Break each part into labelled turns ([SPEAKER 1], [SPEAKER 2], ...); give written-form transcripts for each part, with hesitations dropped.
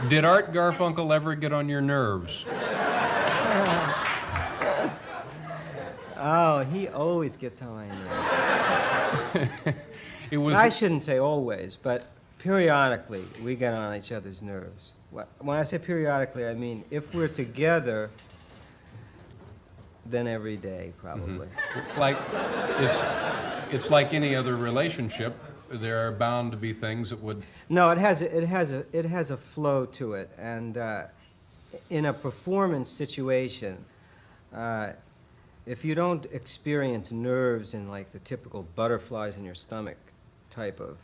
[SPEAKER 1] Did Art Garfunkel ever get on your nerves?
[SPEAKER 2] Oh, he always gets on my nerves. I shouldn't say always, but periodically we get on each other's nerves. When I say periodically, I mean if we're together, then every day, probably.
[SPEAKER 1] Like, it's like any other relationship. There are bound to be things that would...
[SPEAKER 2] No, it has a flow to it, and in a performance situation, if you don't experience nerves in like the typical butterflies in your stomach type of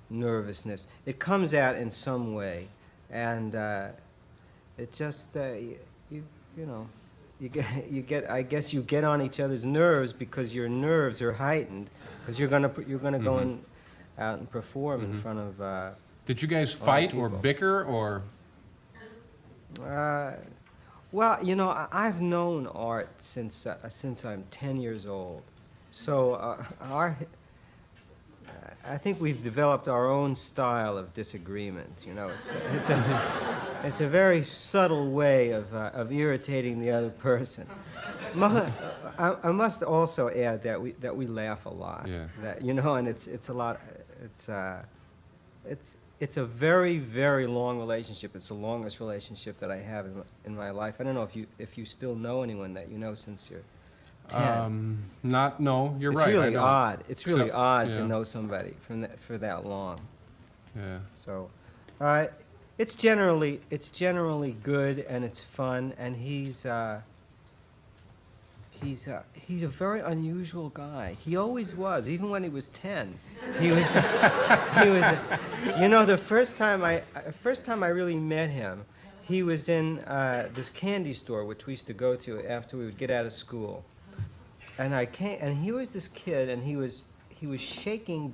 [SPEAKER 2] nervousness, it comes out in some way, and it just you know. I guess you get on each other's nerves because your nerves are heightened because you're gonna go out and perform in front of.
[SPEAKER 1] Did you guys fight or bicker or?
[SPEAKER 2] Well, you know, I've known Art since I'm 10 years old, so I think we've developed our own style of disagreement. You know, it's a very subtle way of irritating the other person. I must also add that we laugh a lot.
[SPEAKER 1] Yeah.
[SPEAKER 2] That, you know, and it's a lot. It's a very, very long relationship. It's the longest relationship that I have in my life. I don't know if you still know anyone that you know since you're 10.
[SPEAKER 1] No, you're right.
[SPEAKER 2] It's really odd. It's really odd
[SPEAKER 1] yeah.
[SPEAKER 2] to know somebody for that long.
[SPEAKER 1] Yeah.
[SPEAKER 2] So, it's generally good and it's fun, and he's a very unusual guy. He always was, even when he was 10. He was you know, the first time I really met him, he was in this candy store which we used to go to after we would get out of school. And he was this kid, and he was shaking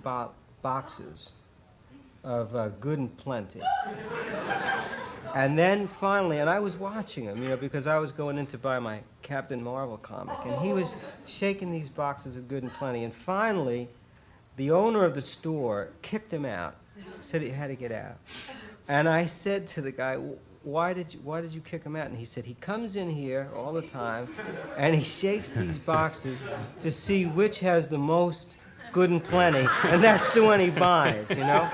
[SPEAKER 2] boxes of Good and Plenty. And then finally, and I was watching him, you know, because I was going in to buy my Captain Marvel comic, and he was shaking these boxes of Good and Plenty. And finally, the owner of the store kicked him out, said he had to get out. And I said to the guy, why did you kick him out? And he said, he comes in here all the time, and he shakes these boxes to see which has the most Good and Plenty, and that's the one he buys, you know?